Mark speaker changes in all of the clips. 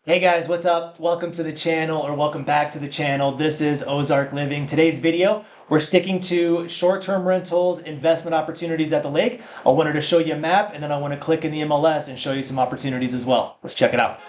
Speaker 1: Hey guys, what's up? Welcome to the channel, or welcome back to the channel. This is Ozark Living. Today's video, we're sticking to short-term rentals, investment opportunities at the lake. I wanted to show you a map, and then I want to click in the MLS and show you some opportunities as well. Let's check it out.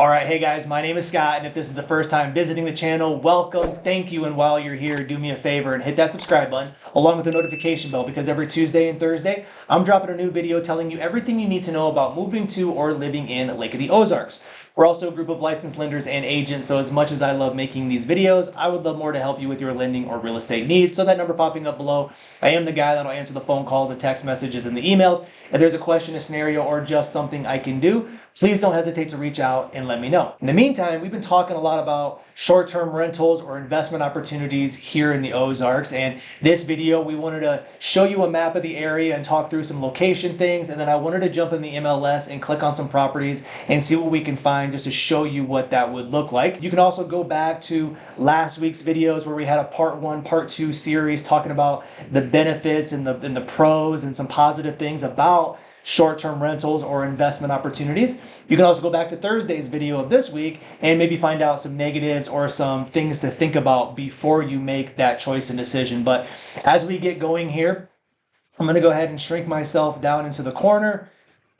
Speaker 1: All right, hey guys, my name is Scott, and if this is the first time visiting the channel, welcome, thank you, and while you're here, do me a favor and hit that subscribe button, along with the notification bell, because every Tuesday and Thursday, I'm dropping a new video telling you everything you need to know about moving to or living in Lake of the Ozarks. We're also a group of licensed lenders and agents, so as much as I love making these videos, I would love more to help you with your lending or real estate needs. So that number popping up below, I am the guy that'll answer the phone calls, the text messages, and the emails. If there's a question, a scenario, or just something I can do, please don't hesitate to reach out and let me know. In the meantime, we've been talking a lot about short-term rentals or investment opportunities here in the Ozarks, and this video we wanted to show you a map of the area and talk through some location things, and then I wanted to jump in the MLS and click on some properties and see what we can find just to show you what that would look like. You can also go back to last week's videos where we had a part 1, part 2 series talking about the benefits and the pros and some positive things about short-term rentals or investment opportunities. You can also go back to Thursday's video of this week and maybe find out some negatives or some things to think about before you make that choice and decision. But as we get going here, I'm going to go ahead and shrink myself down into the corner.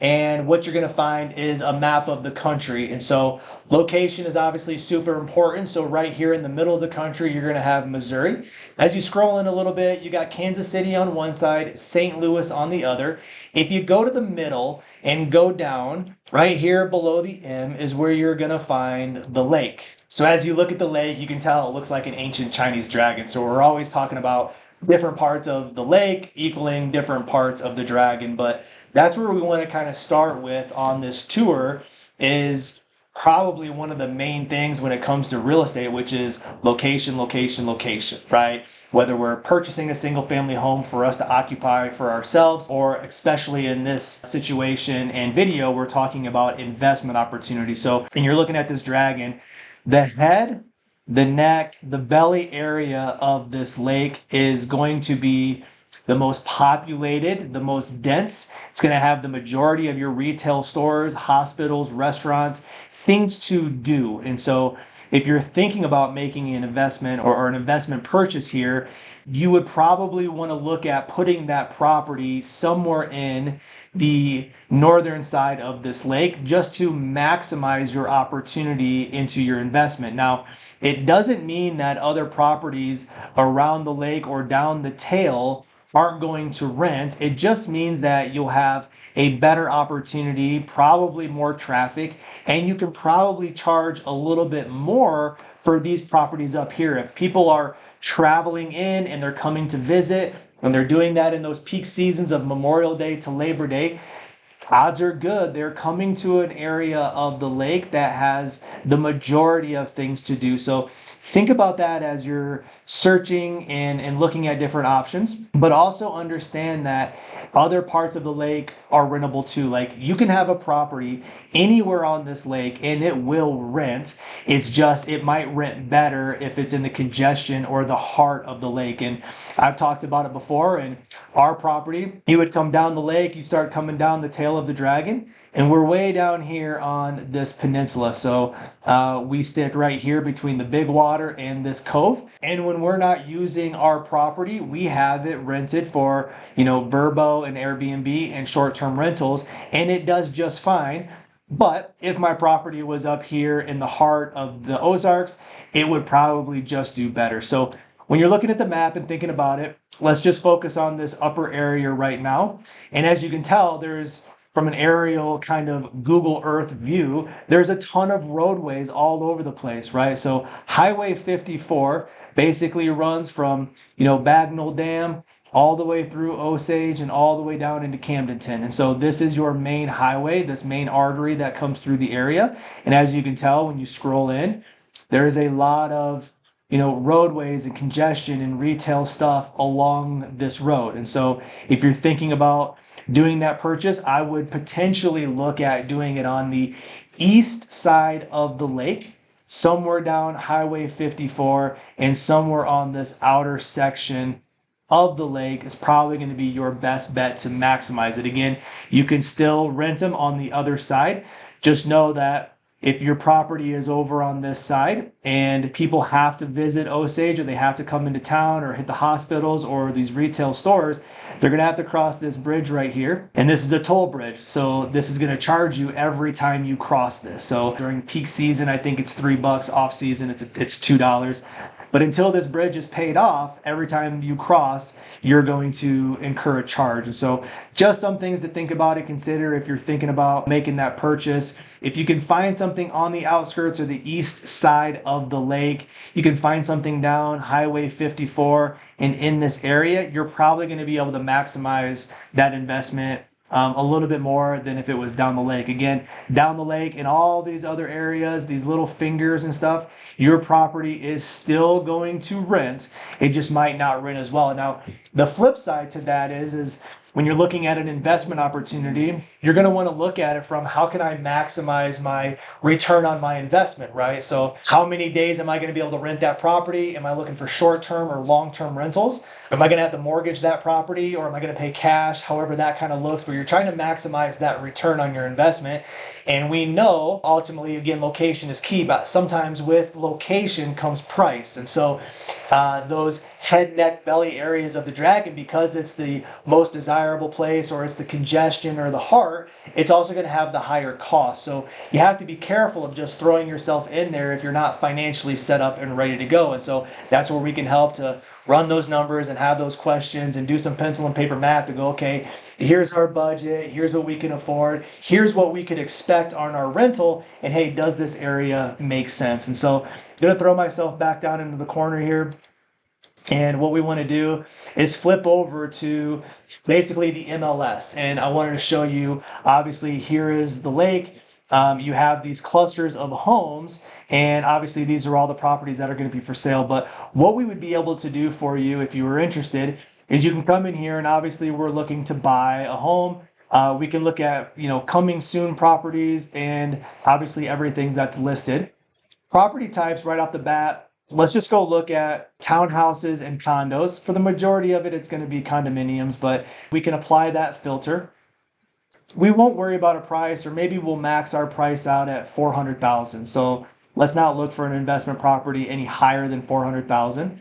Speaker 1: And what you're going to find is a map of the country. And so location is obviously super important. So right here in the middle of the country, you're going to have Missouri. As you scroll in a little bit, you got Kansas City on one side, St. Louis on the other. If you go to the middle and go down, right here below the M is where you're going to find the lake. So as you look at the lake, you can tell it looks like an ancient Chinese dragon. So we're always talking about different parts of the lake equaling different parts of the dragon, but that's where we want to kind of start with on this tour is probably one of the main things when it comes to real estate, which is location, location, location, right? Whether we're purchasing a single family home for us to occupy for ourselves, or especially in this situation and video, we're talking about investment opportunities. So when you're looking at this dragon, the head, the neck, the belly area of this lake is going to be the most populated, the most dense. It's going to have the majority of your retail stores, hospitals, restaurants, things to do. And so if you're thinking about making an investment or an investment purchase here, you would probably want to look at putting that property somewhere in the northern side of this lake just to maximize your opportunity into your investment. Now, it doesn't mean that other properties around the lake or down the tail aren't going to rent. It just means that you'll have a better opportunity, probably more traffic, and you can probably charge a little bit more for these properties up here. If people are traveling in and they're coming to visit, and they're doing that in those peak seasons of Memorial Day to Labor Day, odds are good they're coming to an area of the lake that has the majority of things to do. So think about that as you're searching and looking at different options, but also understand that other parts of the lake are rentable too. Like you can have a property anywhere on this lake and it will rent. It's just, it might rent better if it's in the congestion or the heart of the lake. And I've talked about it before. And our property, you would come down the lake, you start coming down the tail of the dragon, and we're way down here on this peninsula. So we stick right here between the big water and this cove. And when we're not using our property, we have it rented for, Vrbo and Airbnb and short-term rentals, and it does just fine. But if my property was up here in the heart of the Ozarks, it would probably just do better. So when you're looking at the map and thinking about it, let's just focus on this upper area right now. And as you can tell, from an aerial kind of Google Earth view, there's a ton of roadways all over the place, right? So Highway 54 basically runs from, Bagnell Dam all the way through Osage and all the way down into Camdenton. And so this is your main highway, this main artery that comes through the area. And as you can tell, when you scroll in, there's a lot of roadways and congestion and retail stuff along this road. And so if you're thinking about doing that purchase, I would potentially look at doing it on the east side of the lake, somewhere down Highway 54, and somewhere on this outer section of the lake is probably going to be your best bet to maximize it. Again, you can still rent them on the other side. Just know that if your property is over on this side and people have to visit Osage, or they have to come into town or hit the hospitals or these retail stores, they're going to have to cross this bridge right here. And this is a toll bridge. So this is going to charge you every time you cross this. So during peak season, I think it's $3. Off season, it's $2. But until this bridge is paid off, every time you cross, you're going to incur a charge. And so just some things to think about and consider if you're thinking about making that purchase. If you can find something on the outskirts or the east side of the lake, you can find something down Highway 54 and in this area, you're probably going to be able to maximize that investment a little bit more than if it was down the lake. Again, down the lake in all these other areas, these little fingers and stuff, your property is still going to rent. It just might not rent as well. Now, the flip side to that is when you're looking at an investment opportunity, you're going to want to look at it from how can I maximize my return on my investment, right? So how many days am I going to be able to rent that property? Am I looking for short-term or long-term rentals? Am I going to have to mortgage that property, or am I going to pay cash? However that kind of looks, but you're trying to maximize that return on your investment. And we know ultimately, again, location is key, but sometimes with location comes price. And so those head, neck, belly areas of the Dragon, because it's the most desirable place, or it's the congestion or the heart, it's also going to have the higher cost. So you have to be careful of just throwing yourself in there if you're not financially set up and ready to go. And so that's where we can help to run those numbers and have those questions and do some pencil and paper math to go, okay, here's our budget, here's what we can afford, here's what we could expect on our rental, and hey, does this area make sense? And so I'm going to throw myself back down into the corner here. And what we want to do is flip over to basically the MLS. And I wanted to show you, obviously, here is the lake. You have these clusters of homes, and obviously these are all the properties that are going to be for sale. But what we would be able to do for you if you were interested is you can come in here, and obviously we're looking to buy a home. We can look at, coming soon properties and obviously everything that's listed. Property types right off the bat. Let's just go look at townhouses and condos. For the majority of it, it's going to be condominiums, but we can apply that filter. We won't worry about a price, or maybe we'll max our price out at $400,000. So let's not look for an investment property any higher than $400,000.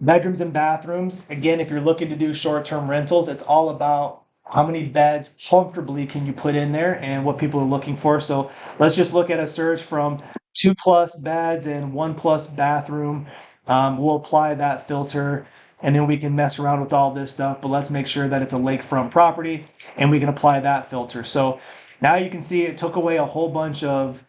Speaker 1: Bedrooms and bathrooms. Again, if you're looking to do short-term rentals, it's all about how many beds comfortably can you put in there and what people are looking for. So let's just look at a search from 2+ beds and 1+ bathroom. We'll apply that filter, and then we can mess around with all this stuff, but let's make sure that it's a lakefront property, and we can apply that filter. So now you can see it took away a whole bunch of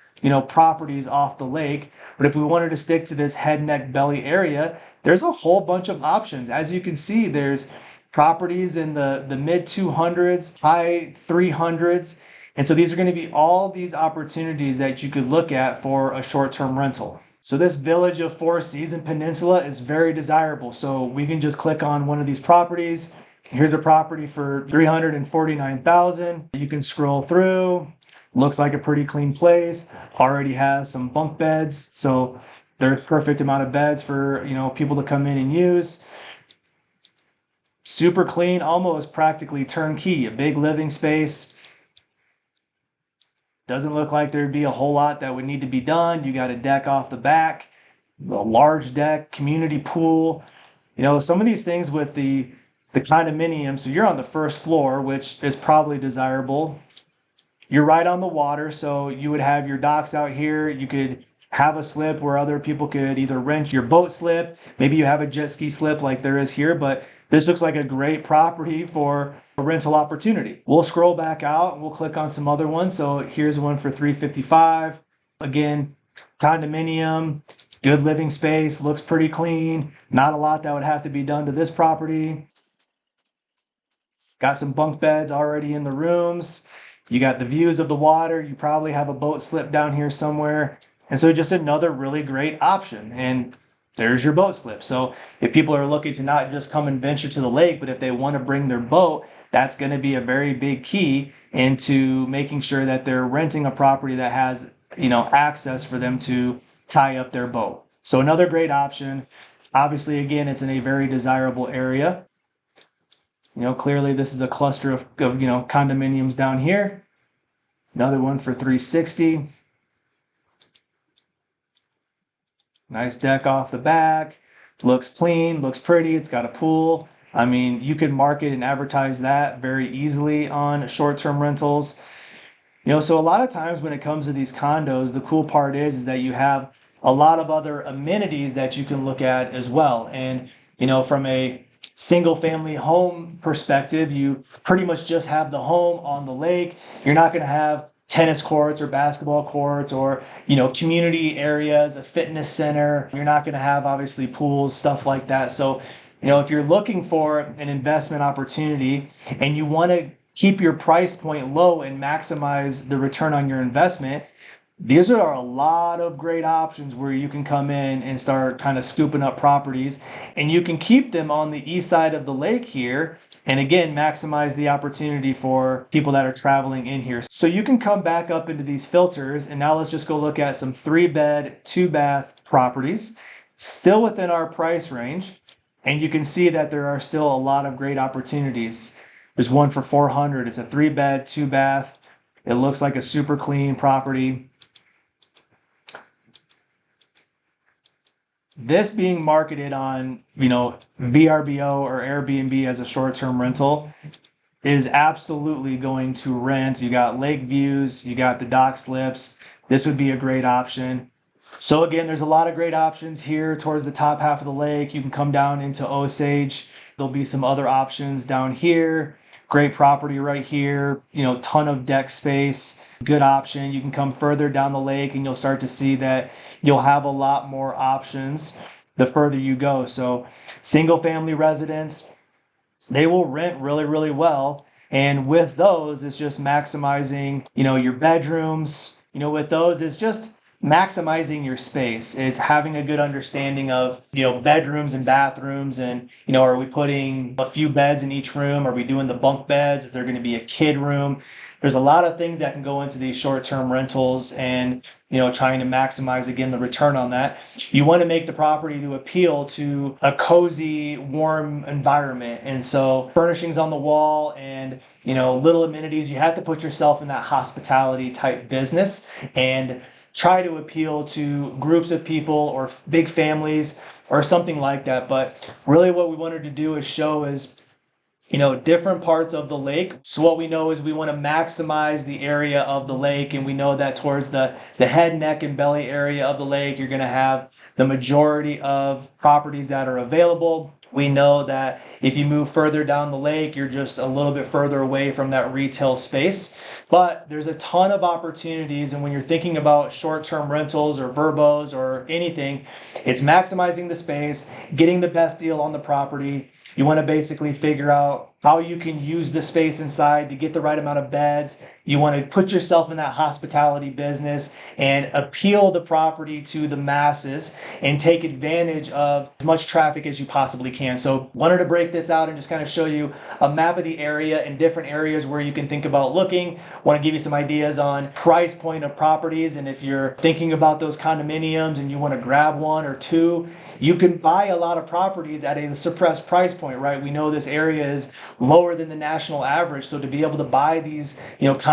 Speaker 1: properties off the lake. But if we wanted to stick to this head, neck, belly area, there's a whole bunch of options. As you can see, there's properties in the mid 200s, high 300s. And so these are going to be all these opportunities that you could look at for a short-term rental. So this Village of Four Seasons Peninsula is very desirable. So we can just click on one of these properties. Here's a property for $349,000. You can scroll through. Looks like a pretty clean place. Already has some bunk beds. So there's perfect amount of beds for people to come in and use. Super clean, almost practically turnkey. A big living space. Doesn't look like there'd be a whole lot that would need to be done. You got a deck off the back, a large deck, community pool. Some of these things with the condominium, so you're on the first floor, which is probably desirable. You're right on the water, so you would have your docks out here. You could have a slip where other people could either rent your boat slip. Maybe you have a jet ski slip like there is here, but this looks like a great property for a rental opportunity. We'll scroll back out and we'll click on some other ones. So here's one for $355,000. Again, condominium, good living space, looks pretty clean. Not a lot that would have to be done to this property. Got some bunk beds already in the rooms. You got the views of the water. You probably have a boat slip down here somewhere. And so just another really great option. And there's your boat slip. So if people are looking to not just come and venture to the lake, but if they want to bring their boat, that's going to be a very big key into making sure that they're renting a property that has access for them to tie up their boat. So another great option. Obviously, again, it's in a very desirable area. Clearly this is a cluster of condominiums down here. Another one for $360. Nice deck off the back. Looks clean, looks pretty. It's got a pool. I mean, you can market and advertise that very easily on short-term rentals. So a lot of times when it comes to these condos, the cool part is that you have a lot of other amenities that you can look at as well. And, from a single family home perspective, you pretty much just have the home on the lake. You're not going to have tennis courts or basketball courts or, community areas, a fitness center. You're not going to have obviously pools, stuff like that. So, if you're looking for an investment opportunity and you want to keep your price point low and maximize the return on your investment, these are a lot of great options where you can come in and start kind of scooping up properties, and you can keep them on the east side of the lake here. And again, maximize the opportunity for people that are traveling in here. So you can come back up into these filters, and now let's just go look at some 3-bed, 2-bath properties, still within our price range. And you can see that there are still a lot of great opportunities. There's one for $400. It's a 3-bed, 2-bath. It looks like a super clean property. This being marketed on, VRBO or Airbnb as a short-term rental is absolutely going to rent. You got lake views, you got the dock slips. This would be a great option. So again, there's a lot of great options here towards the top half of the lake. You can come down into Osage. There'll be some other options down here. Great property right here, ton of deck space, good option. You can come further down the lake and you'll start to see that you'll have a lot more options the further you go. So single family residents, they will rent really, really well. And with those, it's just maximizing, your bedrooms. With those, it's just maximizing your space. It's having a good understanding of, bedrooms and bathrooms, and, are we putting a few beds in each room? Are we doing the bunk beds? Is there going to be a kid room? There's a lot of things that can go into these short-term rentals and, trying to maximize, again, the return on that. You want to make the property to appeal to a cozy, warm environment. And so furnishings on the wall and, little amenities, you have to put yourself in that hospitality type business and try to appeal to groups of people or big families or something like that. But really what we wanted to do is show is, different parts of the lake. So what we know is we want to maximize the area of the lake, and we know that towards the head, neck, and belly area of the lake, you're going to have the majority of properties that are available. We know that if you move further down the lake, you're just a little bit further away from that retail space. But there's a ton of opportunities, and when you're thinking about short-term rentals or verbos or anything, it's maximizing the space, getting the best deal on the property. You want to basically figure out how you can use the space inside to get the right amount of beds. You want to put yourself in that hospitality business and appeal the property to the masses and take advantage of as much traffic as you possibly can. So wanted to break this out and just kind of show you a map of the area and different areas where you can think about looking. Want to give you some ideas on price point of properties. And if you're thinking about those condominiums and you want to grab one or two, you can buy a lot of properties at a suppressed price point, right? We know this area is lower than the national average. So to be able to buy these,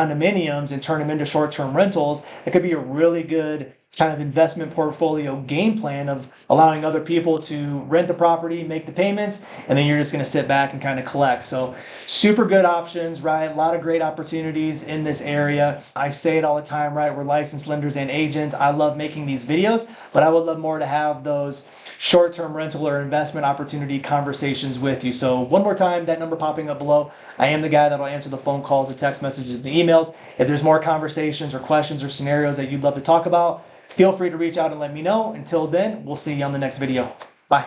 Speaker 1: condominiums and turn them into short-term rentals, it could be a really good kind of investment portfolio game plan of allowing other people to rent the property, make the payments, and then you're just going to sit back and kind of collect. So super good options, right? A lot of great opportunities in this area. I say it all the time, right? We're licensed lenders and agents. I love making these videos, but I would love more to have those short-term rental or investment opportunity conversations with you. So one more time, that number popping up below. I am the guy that'll answer the phone calls, the text messages, the emails. If there's more conversations or questions or scenarios that you'd love to talk about, feel free to reach out and let me know. Until then, we'll see you on the next video. Bye.